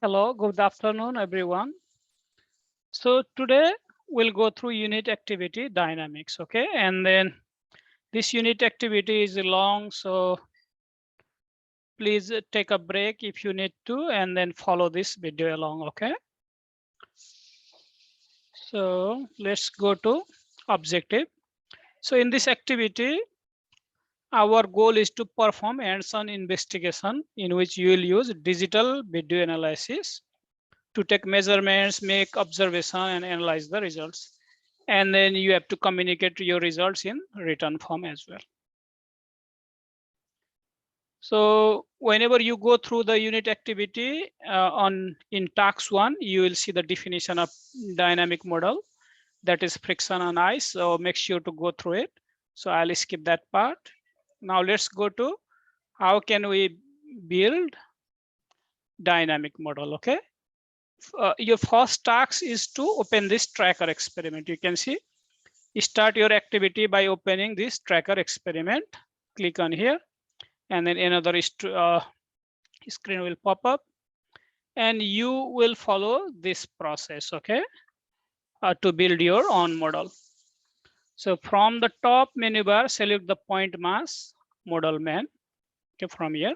Hello, good afternoon, everyone. So today we'll go through unit activity dynamics, okay? And then this unit activity is long, so please take a break if you need to, and then follow this video along, okay? So let's go to objective. So in this activity, our goal is to perform hands-on investigation in which you will use digital video analysis to take measurements, make observation, and analyze the results. And then you have to communicate your results in written form as well. So whenever you go through the unit activity in task 1, you will see the definition of dynamic model, that is friction on ice. So make sure to go through it. So I'll skip that part. Now let's go to how can we build dynamic model, okay? Your first task is to open this tracker experiment. You can see, start your activity by opening this tracker experiment. Click on here, and then another screen will pop up, and you will follow this process, okay, to build your own model. So from the top menu bar, select the point mass model man, okay, from here,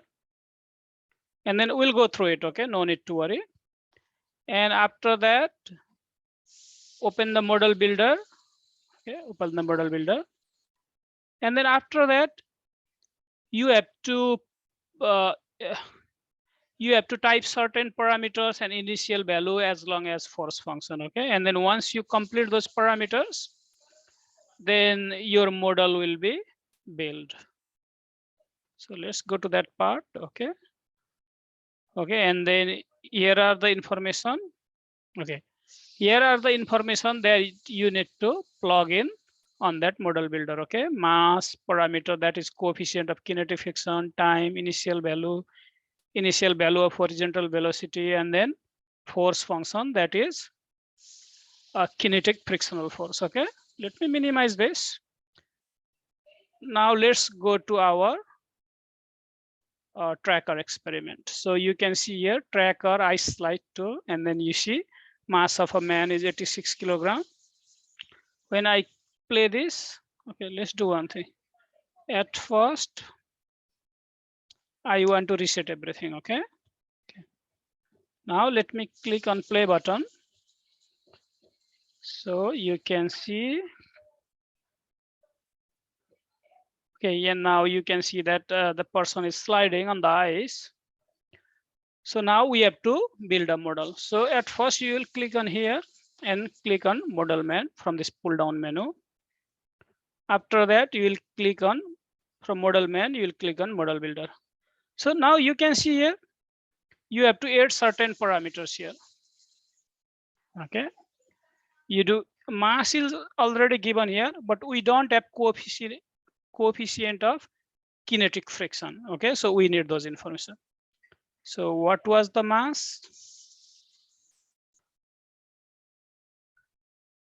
and then we'll go through it, okay, no need to worry. And after that, open the model builder, okay, open the model builder, and then after that, you have to uh, type certain parameters and initial value as long as force function, okay? And then once you complete those parameters, then your model will be built. So let's go to that part, okay? Okay, and then here are the information, okay? Here are the information that you need to plug in on that model builder, okay? Mass parameter, that is coefficient of kinetic friction, time, initial value of horizontal velocity, and then force function, that is a kinetic frictional force, okay? Let me minimize this. Now let's go to our tracker experiment. So you can see here, tracker, I slide to, and then you see mass of a man is 86 kilogram. When I play this, okay, let's do one thing. At first, I want to reset everything, okay? Now let me click on play button. So you can see, okay, and now you can see that the person is sliding on the ice. So now we have to build a model. So at first you will click on here and click on model man from this pull down menu. After that, you will click on, from model man, you will click on model builder. So now you can see here, you have to add certain parameters here. Okay. You do, mass is already given here, but we don't have coefficient of kinetic friction. Okay, so we need those information. So what was the mass?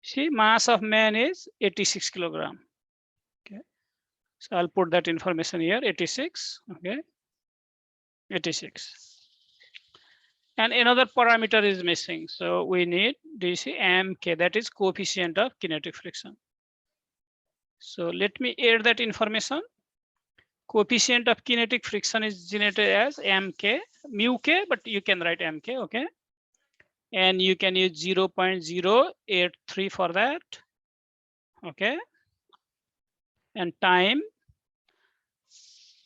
See, mass of man is 86 kilogram. Okay, so I'll put that information here, 86. Okay, 86. And another parameter is missing. So we need this mk, that is coefficient of kinetic friction. So let me add that information. Coefficient of kinetic friction is generated as mk, mu k, but you can write mk, okay? And you can use 0.083 for that, okay? And time.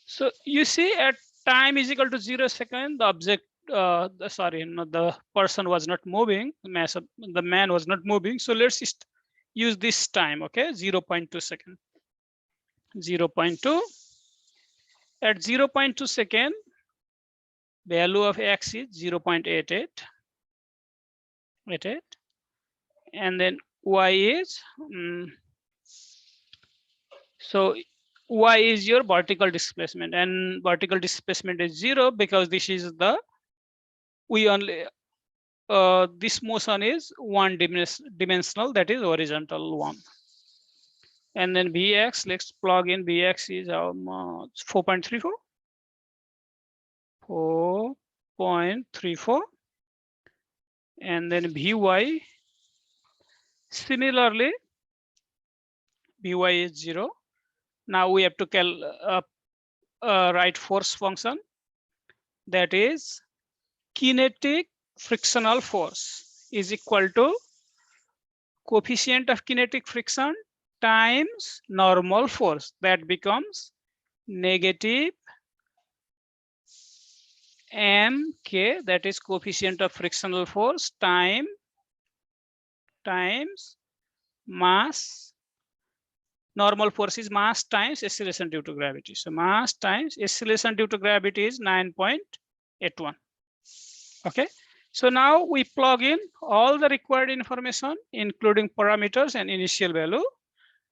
So you see, at time is equal to 0 second, the object, the person was not moving, the man was not moving. So let's just use this time, okay? 0.2 second. 0.2. At 0.2 second, value of x is 0.88. And then y is, so y is your vertical displacement, and vertical displacement is 0 because this is the, we only, this motion is one dimensional, that is horizontal one. And then Bx, let's plug in Bx is 4.34. 4.34. and then Vy. Similarly, Vy is 0. Now we have to write force function, that is kinetic frictional force is equal to coefficient of kinetic friction times normal force, that becomes negative mk, that is coefficient of frictional force times mass. Normal force is mass times acceleration due to gravity. So mass times acceleration due to gravity is 9.81. Okay. So now we plug in all the required information, including parameters and initial value.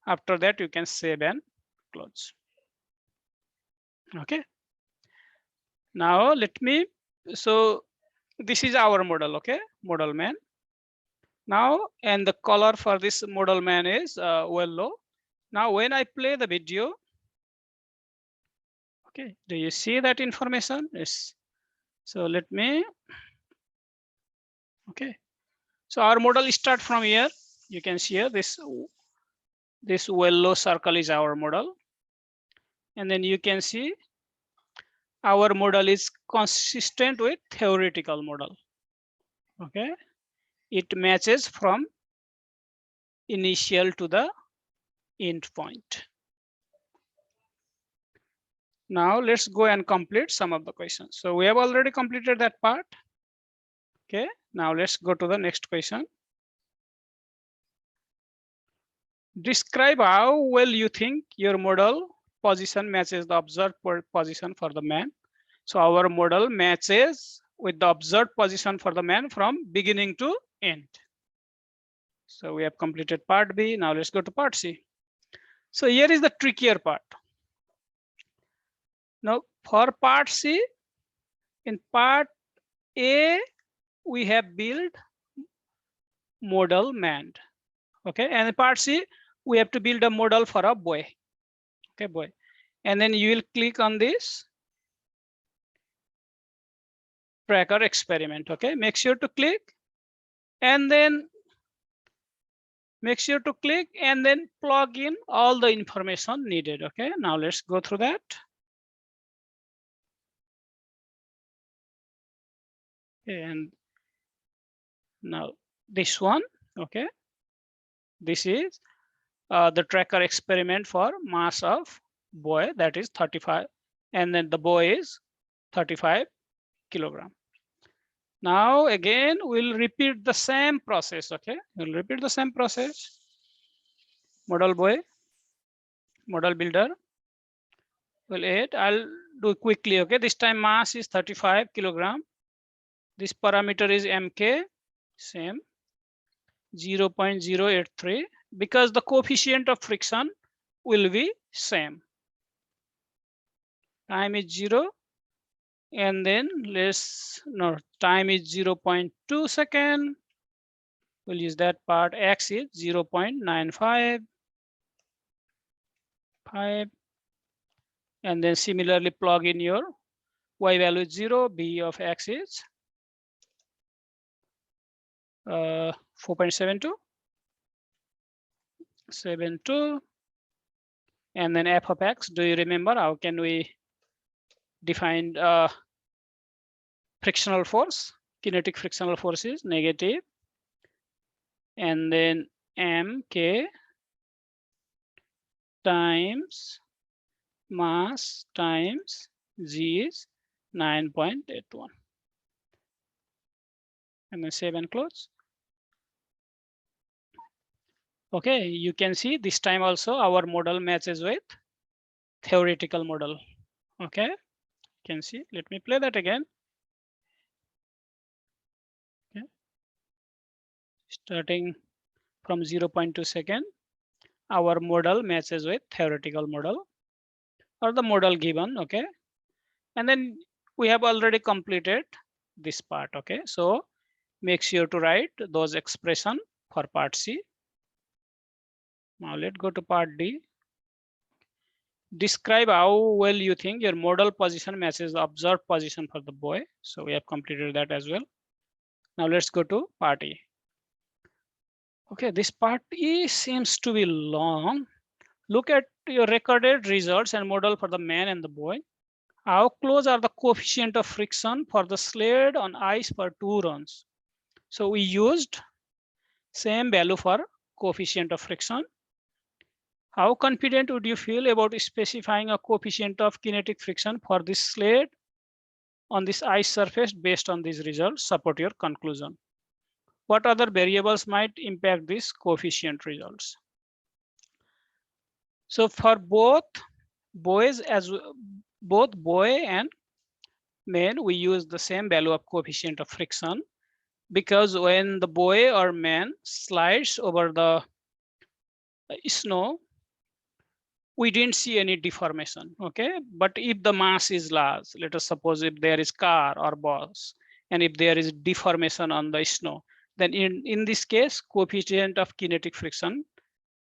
After that, you can save and close. Okay. Now let me, so this is our model, okay, model man. Now, and the color for this model man is yellow. Now, when I play the video, okay, do you see that information? Yes. So let me, okay. So our model start from here. You can see here this yellow circle is our model. And then you can see our model is consistent with theoretical model. Okay. It matches from initial to the end point. Now let's go and complete some of the questions. So we have already completed that part. Okay, now let's go to the next question. Describe how well you think your model position matches the observed position for the man. So our model matches with the observed position for the man from beginning to end. So we have completed part B. Now let's go to part C. So here is the trickier part. Now for part C, in part A, we have built model man. Okay, and in part C, we have to build a model for a boy. Okay, boy. And then you will click on this tracker experiment. Okay, make sure to click and then make sure to click and then plug in all the information needed. Okay, now let's go through that. And now this one, okay, this is the tracker experiment for mass of boy, that is 35, and then the boy is 35 kilogram. Now again, we'll repeat the same process. Okay, we'll repeat the same process. Model boy, model builder. Well, I'll do quickly. Okay, this time mass is 35 kilogram. This parameter is mk, same 0.083, because the coefficient of friction will be same. Time is 0, and then time is 0.2 second. We'll use that part. X is 0.955. And then similarly plug in your y value is 0, b of x is 4.72, and then f of x. Do you remember how can we define frictional force? Kinetic frictional force is negative, and then mk times mass times g is 9.81. And then save and close. Okay, you can see this time also our model matches with theoretical model. Okay, you can see. Let me play that again. Okay, starting from 0.2 second, our model matches with theoretical model or the model given. Okay, and then we have already completed this part. Okay, so make sure to write those expression for part C. Now let's go to part D. Describe how well you think your model position matches the observed position for the boy. So we have completed that as well. Now let's go to part E. Okay, this part E seems to be long. Look at your recorded results and model for the man and the boy. How close are the coefficient of friction for the sled on ice for 2 runs? So we used same value for coefficient of friction. How confident would you feel about specifying a coefficient of kinetic friction for this sled on this ice surface based on these results? Support your conclusion. What other variables might impact these coefficient results? So for both boy and man, we use the same value of coefficient of friction, because when the boy or man slides over the snow, we didn't see any deformation. Okay, but if the mass is large, let us suppose if there is car or bus, and if there is deformation on the snow, then in this case, coefficient of kinetic friction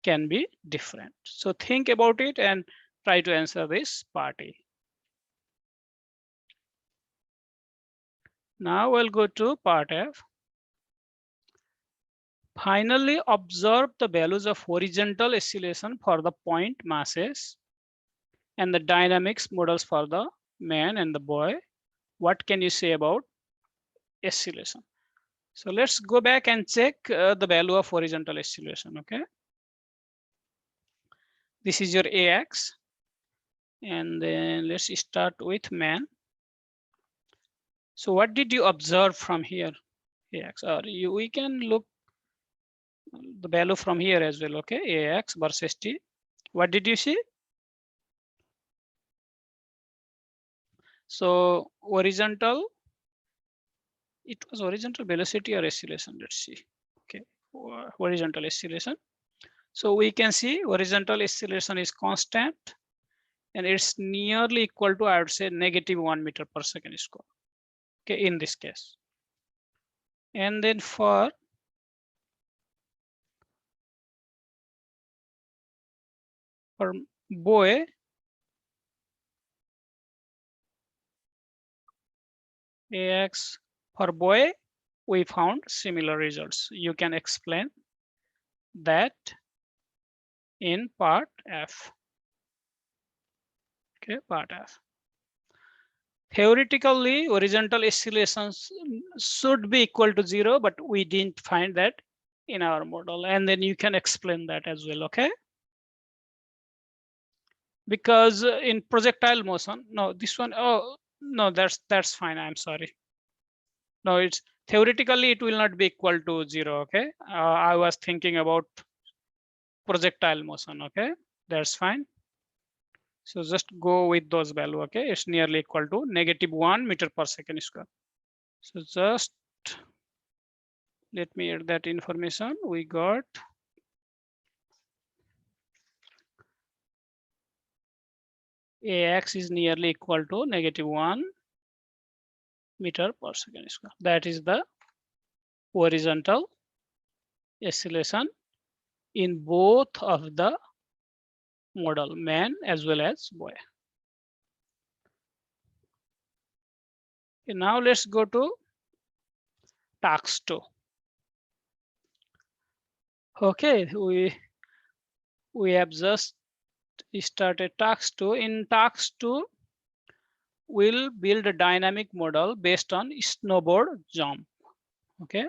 can be different. So think about it and try to answer this part A. Now we'll go to part F. Finally, observe the values of horizontal oscillation for the point masses and the dynamics models for the man and the boy. What can you say about oscillation? So let's go back and check the value of horizontal oscillation. Okay, this is your AX, and then let's start with man. So what did you observe from here? AX, or we can look the value from here as well. Okay, AX versus T. What did you see? So horizontal, it was horizontal velocity or oscillation. Let's see. Okay, horizontal oscillation. So we can see horizontal oscillation is constant, and it's nearly equal to, I would say, -1 meter per second square. Okay, in this case. And then for boy, AX for boy, we found similar results. You can explain that in part F. Okay, part F. Theoretically, horizontal oscillations should be equal to 0, but we didn't find that in our model. And then you can explain that as well, okay? Because in projectile motion, no, this one, oh, no, that's fine, I'm sorry. No, it's theoretically, it will not be equal to 0, okay? I was thinking about projectile motion, okay? That's fine. So just go with those value, okay? It's nearly equal to -1 meter per second square. So just let me add that information. We got AX is nearly equal to -1 meter per second square. That is the horizontal oscillation in both of the model, man as well as boy. Okay, now let's go to task 2. Okay, we have just started task 2. In task 2, we'll build a dynamic model based on snowboard jump. Okay,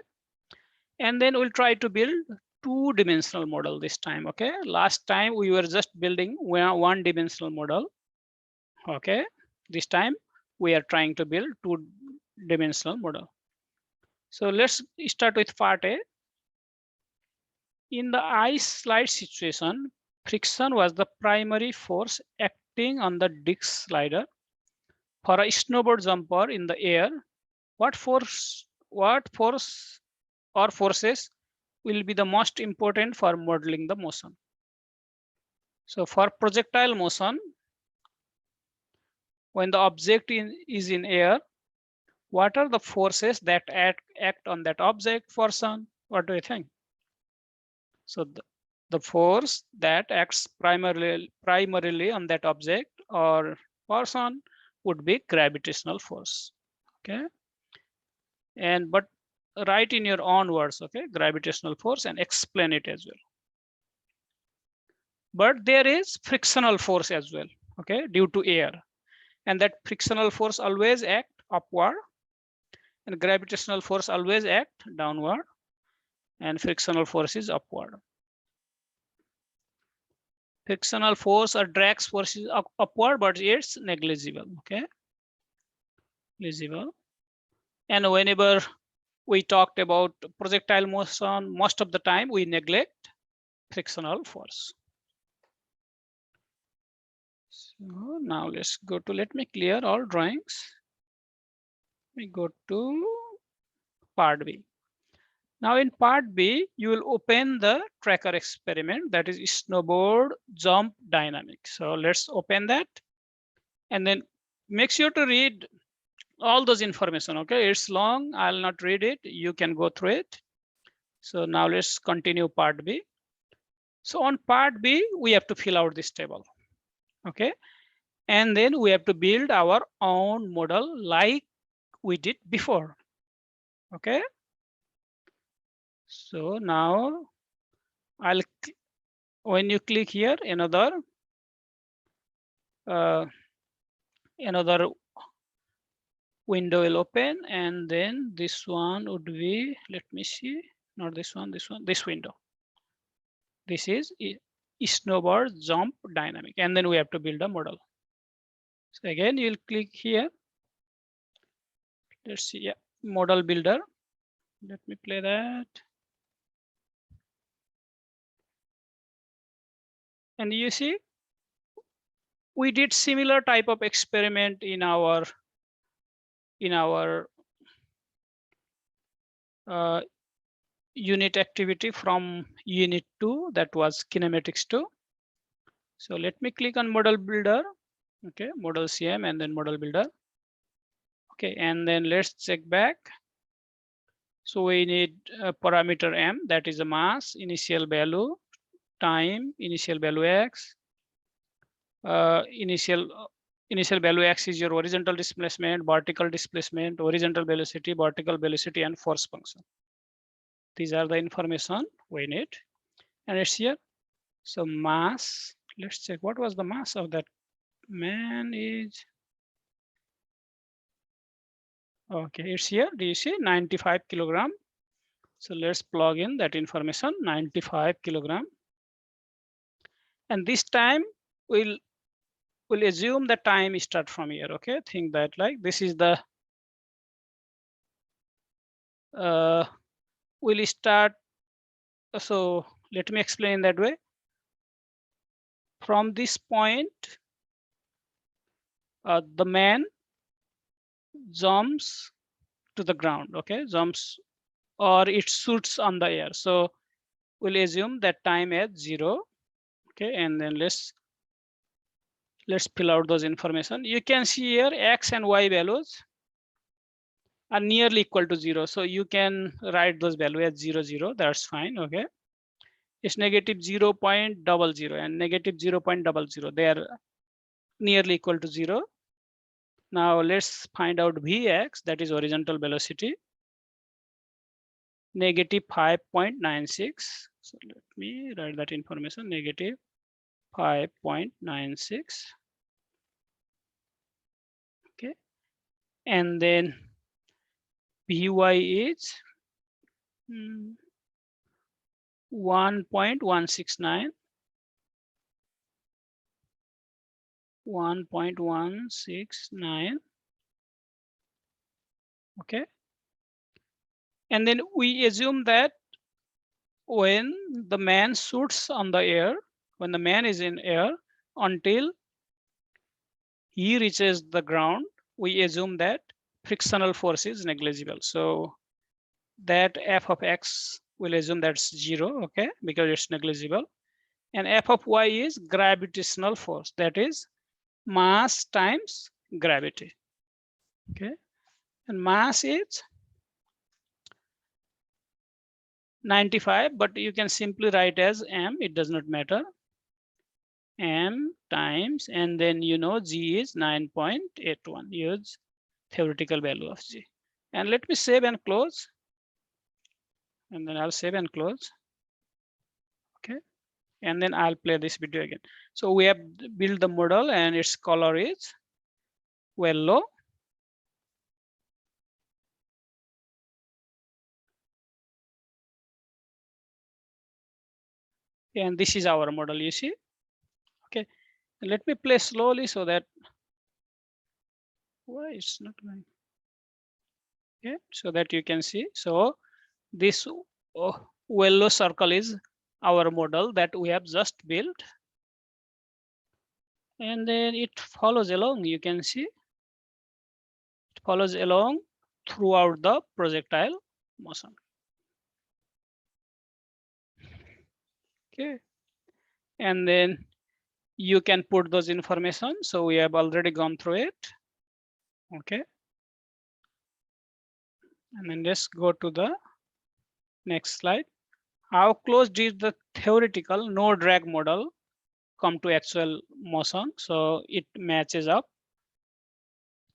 and then we'll try to build 2-dimensional model this time. Okay, last time we were just building 1-dimensional model. Okay, this time we are trying to build 2-dimensional model. So let's start with part A. In the ice slide situation, friction was the primary force acting on the disc slider. For a snowboard jumper in the air, what force or forces will be the most important for modeling the motion? So for projectile motion, when the object is in air, what are the forces that act on that object, person? What do you think? So the force that acts primarily on that object or person would be gravitational force. Okay, and but write in your own words, okay, gravitational force, and explain it as well. But there is frictional force as well, okay, due to air. And that frictional force always act upward, and gravitational force always act downward, and frictional force is upward. Frictional force or drag force is upward, but it's negligible, okay, negligible. And whenever we talked about projectile motion, most of the time we neglect frictional force. So now let's go to, let me clear all drawings. We go to part B. Now in part B, you will open the tracker experiment, that is snowboard jump dynamics. So let's open that, and then make sure to read all those information, okay? It's long, I'll not read it, you can go through it. So now let's continue part B. So on part B, we have to fill out this table, okay? And then we have to build our own model like we did before, okay? So now when you click here, another window will open, and then this one would be, let me see, not this one, this window. This is snowboard jump dynamic, and then we have to build a model. So again, you'll click here. Let's see, yeah, model builder. Let me play that. And you see, we did similar type of experiment in our unit activity from unit 2, that was kinematics 2. So let me click on model builder, okay, model CM, and then model builder. Okay, and then let's check back. So we need a parameter M, that is a mass, initial value, time, initial value X, initial value X is your horizontal displacement, vertical displacement, horizontal velocity, and force function. These are the information we need, and it's here. So mass, let's check what was the mass of that man is. Okay, it's here. Do you see 95 kilogram? So let's plug in that information, 95 kilogram. And this time we'll assume the time start from here. Okay, think that like this is the we'll start. So let me explain that way. From this point, the man jumps to the ground. Okay, jumps, or it shoots on the air. So we'll assume that time as 0. Okay, and then let's fill out those information. You can see here X and Y values are nearly equal to 0. So you can write those values as 0, 0. That's fine. Okay. It's negative 0.00 and negative 0.00. They are nearly equal to 0. Now let's find out Vx, that is horizontal velocity, negative 5.96. So let me write that information, negative 5.96. Okay. And then Vy is 1.169. 1.169. Okay. And then we assume that when the man shoots on the air, when the man is in air, until he reaches the ground, we assume that frictional force is negligible. So that f of x will assume that's 0, okay, because it's negligible. And f of y is gravitational force, that is mass times gravity. Okay, and mass is 95, but you can simply write as m, it does not matter. M times, and then you know g is 9.81. Use theoretical value of g. And let me save and close. and then I'll save and close. Okay, and then I'll play this video again. So we have built the model and its color is yellow. And this is our model, you see. Okay, let me play slowly so that why it's not going. Okay, so that you can see. So this yellow circle is our model that we have just built, and then it follows along. You can see it follows along throughout the projectile motion. Okay, and then you can put those information. So we have already gone through it. Okay, and then let's go to the next slide. How close did the theoretical no drag model come to actual motion? So it matches up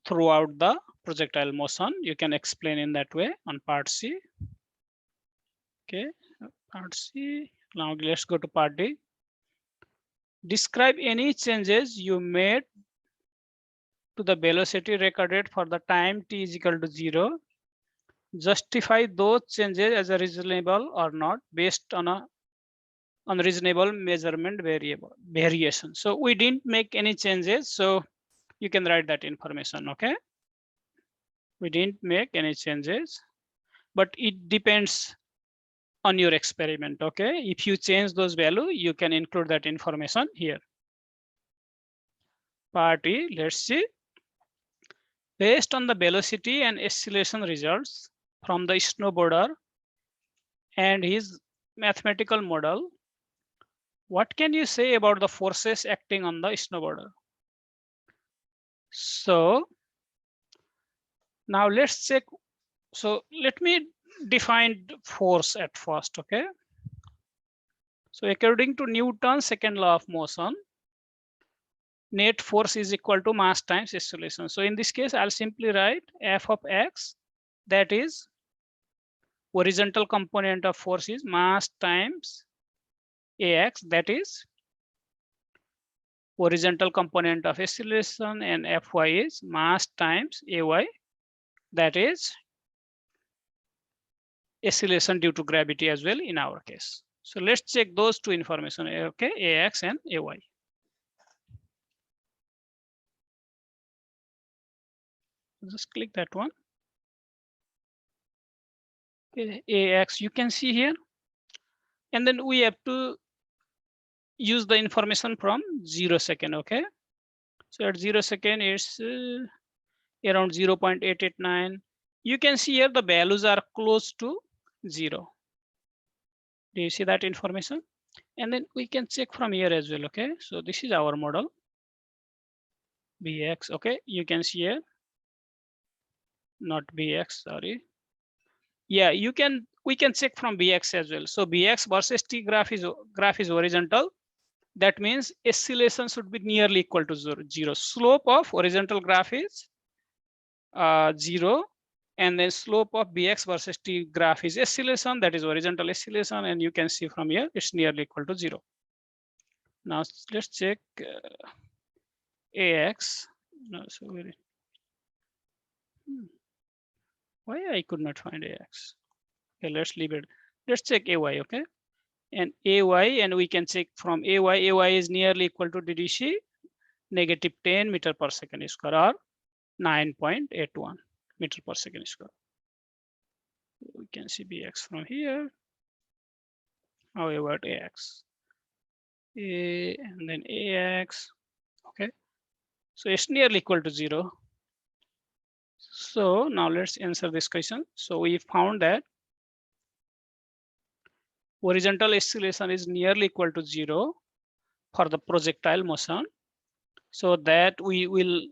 throughout the projectile motion. You can explain in that way on part C. Okay, part C. Now let's go to part D. Describe any changes you made to the velocity recorded for the time t is equal to 0. Justify those changes as a reasonable or not based on a unreasonable measurement variation. So we didn't make any changes. So you can write that information. Okay. We didn't make any changes, but it depends on your experiment. Okay. If you change those values, you can include that information here. Part E, let's see. Based on the velocity and acceleration results from the snowboarder and his mathematical model, what can you say about the forces acting on the snowboarder? So now let's check. So let me define force at first. Okay. So according to Newton's second law of motion, net force is equal to mass times acceleration. So in this case, I'll simply write f of x, that is horizontal component of force is mass times ax, that is horizontal component of acceleration, and fy is mass times ay, that is acceleration due to gravity as well in our case. So let's check those two information. Okay, ax and ay. Just click that one. Okay, ax you can see here, and then we have to use the information from 0 second. Okay, so at 0 second it's around 0.889. You can see here the values are close to 0. Do you see that information? And then we can check from here as well. Okay, so this is our model bx. Okay, you can see here, not bx, sorry. Yeah, we can check from bx as well. So bx versus t graph is horizontal. That means acceleration should be nearly equal to 0. Slope of horizontal graph is 0, and then slope of bx versus t graph is acceleration, that is horizontal acceleration, and you can see from here it's nearly equal to 0. Now let's check ax. No, so why I could not find ax? Okay, let's leave it. Let's check ay. Okay, and ay, and we can check from ay is nearly equal to, did you see, negative 10 meter per second square, or 9.81 meter per second square. We can see bx from here. How about ax? And then ax. Okay, so it's nearly equal to 0. So now let's answer this question. So we found that horizontal acceleration is nearly equal to 0 for the projectile motion, so that we will,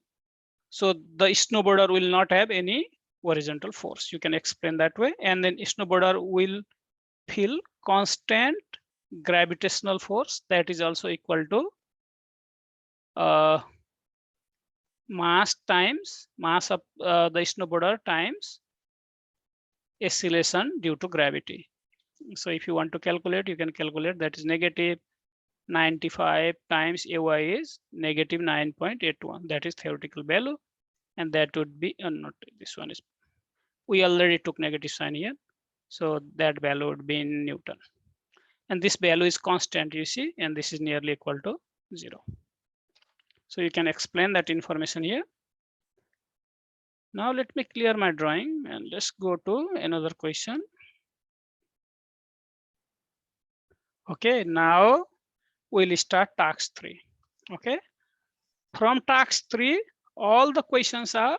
so the snowboarder will not have any horizontal force. You can explain that way, and then snowboarder will feel constant gravitational force that is also equal to mass times mass of the snowboarder times acceleration due to gravity. So if you want to calculate, you can calculate. That is negative 95 times AY is negative 9.81. That is theoretical value. And that would be, not this one is, we already took negative sign here. So that value would be in Newton. And this value is constant, you see, and this is nearly equal to 0. So you can explain that information here. Now let me clear my drawing and let's go to another question. Okay, now we'll start task 3. Okay, from task 3, all the questions are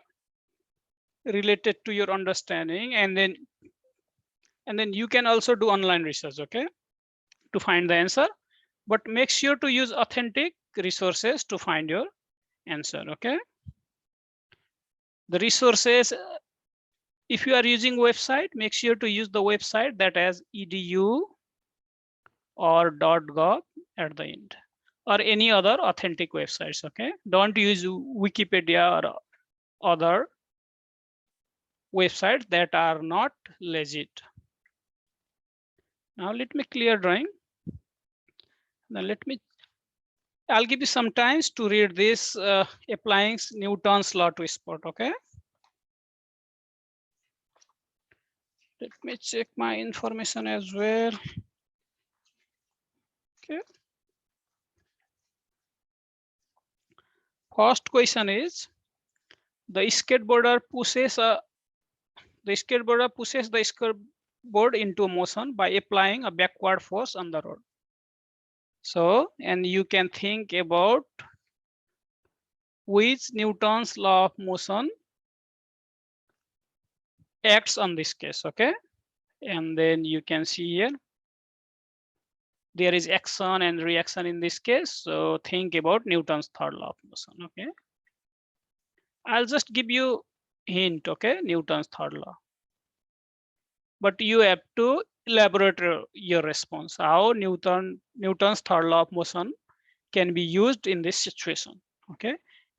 related to your understanding, and then you can also do online research, okay, to find the answer, but make sure to use authentic resources to find your answer. Okay, the resources, if you are using website, make sure to use the website that has edu or .gov at the end, or any other authentic websites. Okay, don't use Wikipedia or other websites that are not legit. Now let me clear drawing. Now I'll give you some times to read this applying Newton's law to sport. Okay, let me check my information as well. Okay, first question is, the skateboarder pushes the skateboard into motion by applying a backward force on the road. So, and you can think about which Newton's law of motion acts on this case. Okay, and then you can see here there is action and reaction in this case. So think about Newton's third law of motion. Okay, I'll just give you hint. Okay, Newton's third law, but you have to elaborate your response. How Newton's third law of motion can be used in this situation. Okay,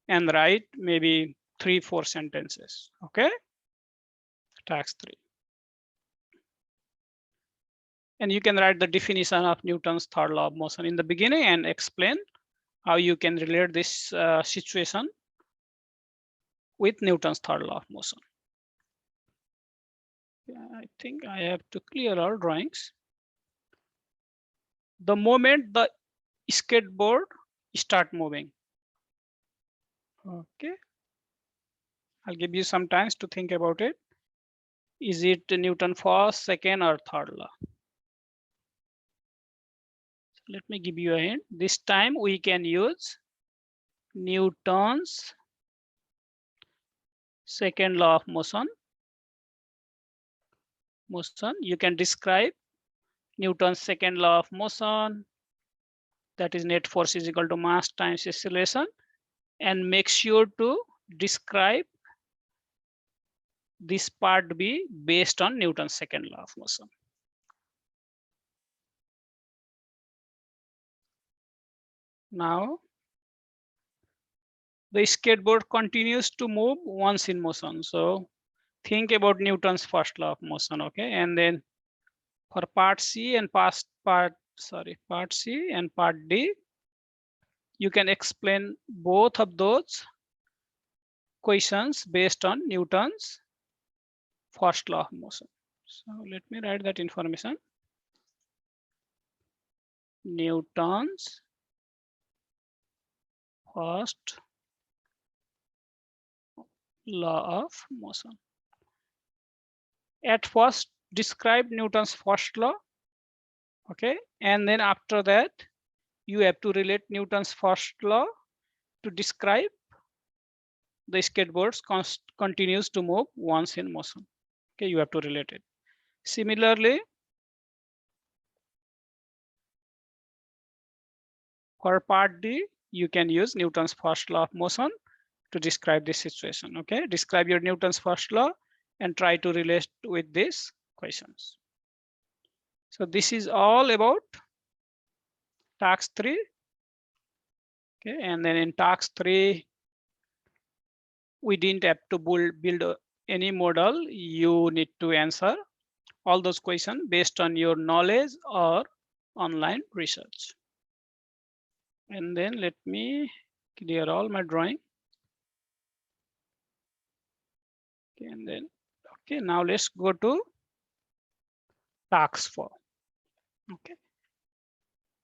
and write maybe 3-4 sentences. Okay, task 3. And you can write the definition of Newton's third law of motion in the beginning and explain how you can relate this situation with Newton's third law of motion. Yeah, I think I have to clear all drawings. The moment the skateboard start moving. Okay, I'll give you some time to think about it. Is it Newton first, second, or third law? Let me give you a hint. This time we can use Newton's second law of motion. You can describe Newton's second law of motion, that is net force is equal to mass times acceleration, and make sure to describe this part B based on Newton's second law of motion. Now the skateboard continues to move once in motion. So think about Newton's first law of motion. Okay, and then for part C and part C and part D, you can explain both of those questions based on Newton's first law of motion. So let me write that information. Newton's first law of motion. At first, describe Newton's first law. Okay, and then after that, you have to relate Newton's first law to describe the skateboard continues to move once in motion. Okay, you have to relate it. Similarly, for part D, you can use Newton's first law of motion to describe this situation. Okay, describe your Newton's first law and try to relate with these questions. So this is all about task 3. Okay, and then in task 3, we didn't have to build any model. You need to answer all those questions based on your knowledge or online research. And then let me clear all my drawing. Okay, and then, okay, now let's go to task 4. Okay.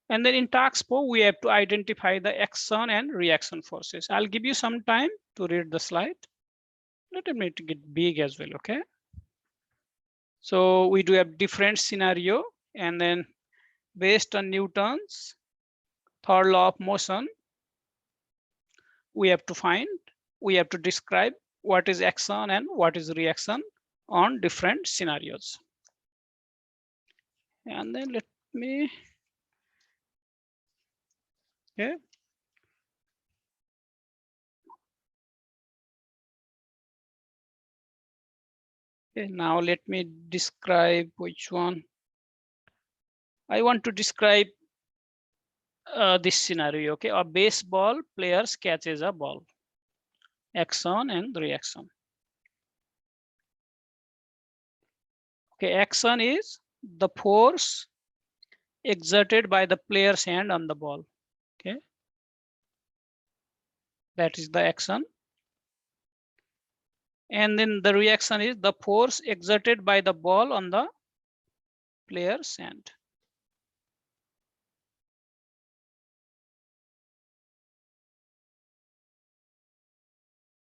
And then in task 4, we have to identify the action and reaction forces. I'll give you some time to read the slide. Let me make it big as well, okay? So we do have different scenario, and then based on Newton's third law of motion, we have to describe what is action and what is reaction on different scenarios. And then let me, okay. Okay, now let me describe which one. I want to describe this scenario, okay? A baseball player catches a ball. Action and reaction. Okay, action is the force exerted by the player's hand on the ball. Okay, that is the action. And then the reaction is the force exerted by the ball on the player's hand.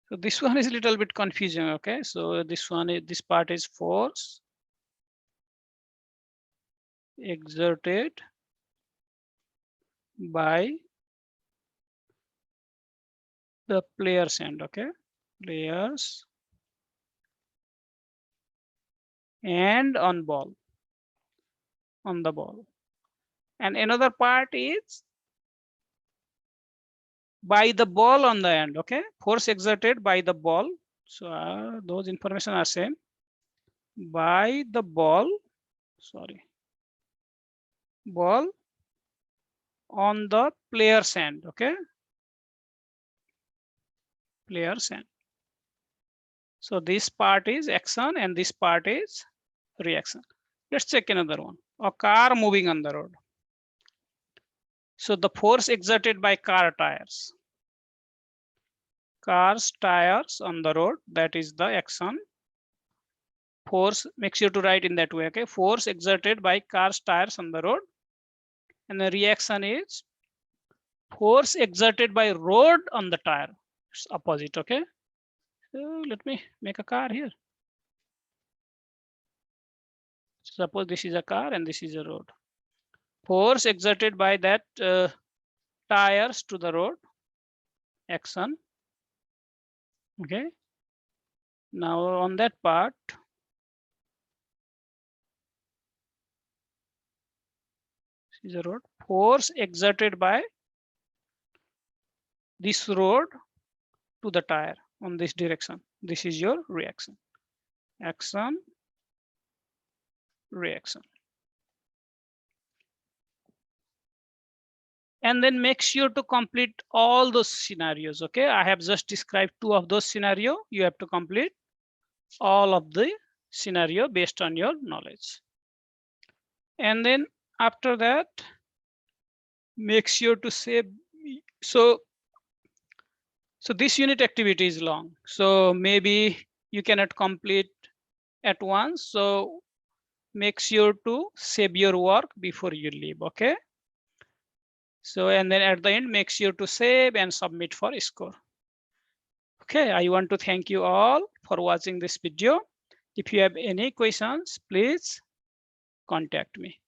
So this one is a little bit confusing. Okay, so this part is force exerted by the player's hand. Okay, players and on the ball. And another part is by the ball on the end. Okay, force exerted by the ball. So those information are same. By the ball, ball on the player's hand. Okay, player's hand. So this part is action and this part is reaction. Let's check another one. A car moving on the road. So the force exerted by car tires. Car's tires on the road, that is the action. Force, make sure to write in that way, okay? Force exerted by car's tires on the road. And the reaction is force exerted by road on the tire. It's opposite, okay? So let me make a car here. Suppose this is a car and this is a road. Force exerted by that tires to the road, action. Okay. Now on that part, this is a road. Force exerted by this road to the tire on this direction. This is your reaction. Action, reaction. And then make sure to complete all those scenarios. Okay, I have just described 2 of those scenarios. You have to complete all of the scenario based on your knowledge. And then after that, make sure to save. So this unit activity is long. So maybe you cannot complete at once. So make sure to save your work before you leave. Okay. So, and then at the end, make sure to save and submit for score. Okay, I want to thank you all for watching this video. If you have any questions, please contact me.